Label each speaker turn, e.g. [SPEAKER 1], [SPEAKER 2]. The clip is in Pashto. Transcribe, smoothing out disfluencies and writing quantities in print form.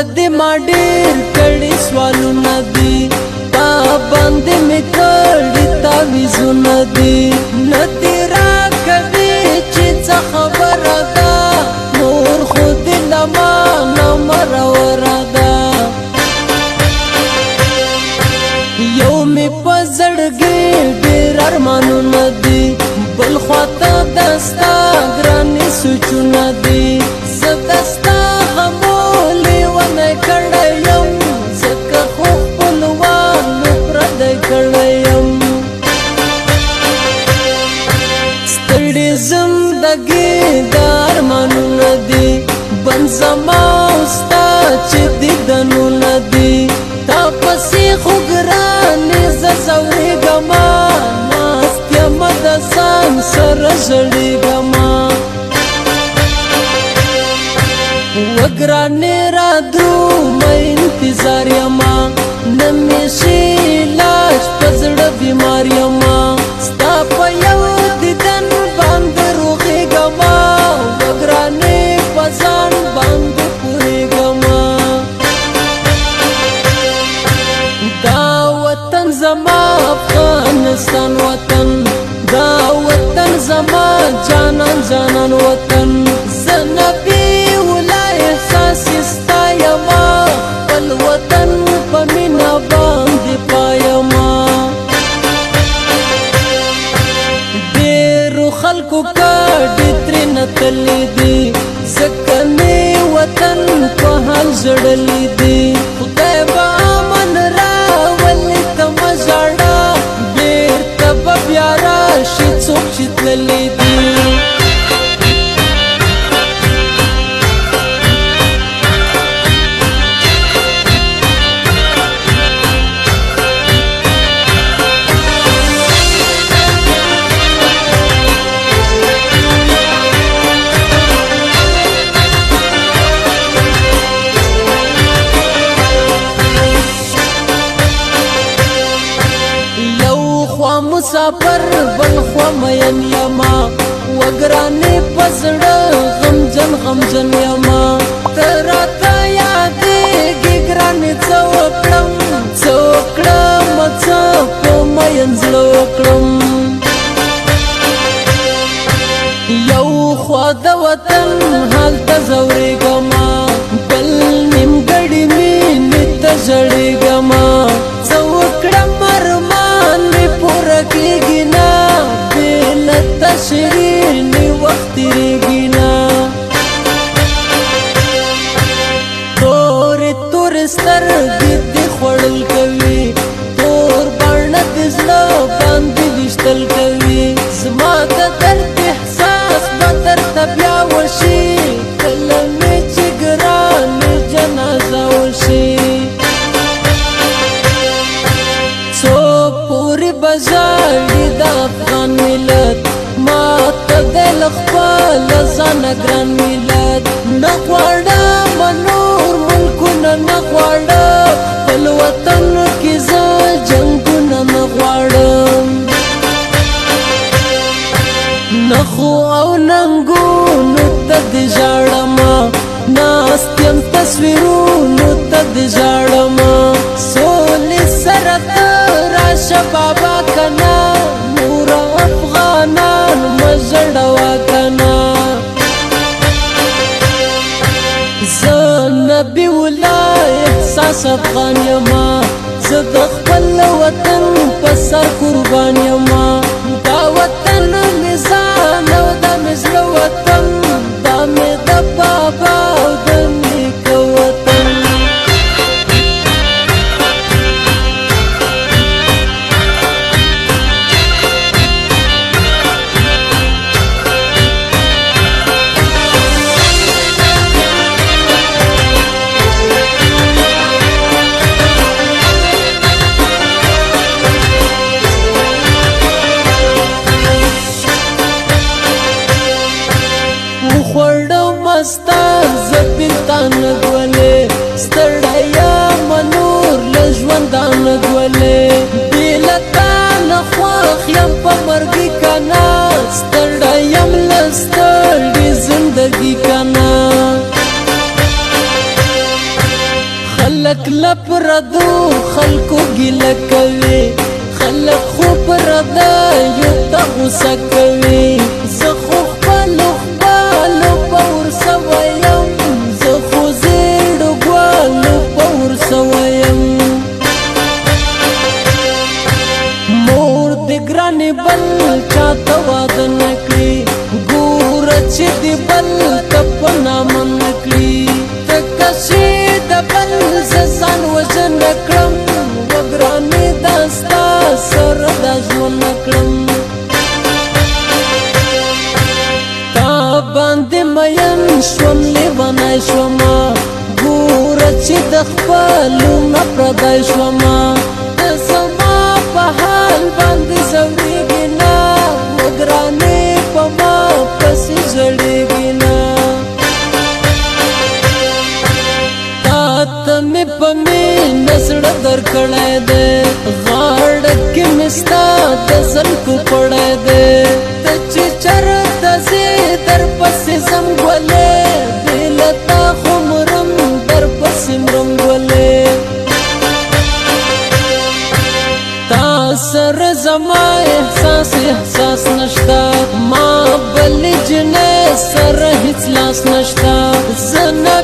[SPEAKER 1] دې ما ډېر کړي سوالونه دي تا باندې مې کړي تعویضونه دي نه دې راکوي چې څه خبره ده نور خو دې له مانه مروره ده یو مې په زړګي ډېر ارمانونه دي بل خواته د ستا ګرانې سوچونه دي زه د ستا غمو لیونی کړی یم ځکه خو خپلوانو پردی کړی یم ستړې زندګي د ارمانونه دي بند زما او ستا چې دیدنونه دي تا پسې خو ګرانې زه ځورېږمه ناست یمه د ځان سره ژړېږمه وګرانې را درومه انتظار یمه نه مې شي علاج په زړه بیمار یمه ستا په یو دیدن باندې روغېږمه وګرانې په ځان باندې پوهېږمه دا وطن زما افغانستان وطن دا وطن زما جانان جانان وطن زه نبي ولا احساس ستا یمه خپل وطن په مینه باندې پایمه ډېرو خلکو کډې ترېنه تللي دي ځکه مې وطن په حال ژړلي دي خدای به امن راولي ته مه ژاړه بېرته به بیا راشي څوک چې تللي دي مسافر بل خوا مین یما وګرانې په زړه غمجن غمجن یما ته راته یادېږي ګرانې څه وکړم څه په مین زړه وکړم یو خوا د وطن هلته ځورېږمه بل نیمګړې مینې ته ژړېږمه څه وکړم ارمان مې پوره کېږي نه بې له تشرینې وخت تېرېږي نه تورې تورې سترګې دې خوړل کوي تور باڼه دې زړه باندې ویشتل کوي زما د درد احساس به درته بیا وشي کله مې چې ګرانې جنازه وشي څو پورې به ژاړي د افغان ملت ما ته دی له خپله ځانه ګران ملت نه غواړم نور ملکونه نه غواړم خپل وطن کې زه جنګونه نه غواړم نخو او ننګونو ته دې ژاړمه ناست یم تصویرونو ته دې ژاړمه سولې سره ته راشه بابا کنه نور افغانان مه ژړوه کنه زه نبي ولا احساس افغان یمه زه د خپل وطن په سر قربان یمه دا وطن مې ځان او دا مې زړه وطن دا مې د بابا او د نیکه وطن ستا زبیلتانه ګولې ستړی یم نور له ژوندانه ګولې بې له تا نه خوښ یم په مرګي که نه ستړی یم له ستړې زندګي که نه باندې مین شوم لیونی شومه ګوره چې د خپلو نه پردی شومه ته زما په حال باندې ځورېږي نه ګرانې په ما پسې ژړېږي نه ته مې په مینه زړه درکړی دی غاړه کې مې ستا د زلفو پړی دی ته چې چېرته ځې درپسې ځم ګلې بې له تا خو مرم درپسې مرم ګلې تا سره زما احساس نشته ما بلې جنې سره هېڅ لاس نشته زه نه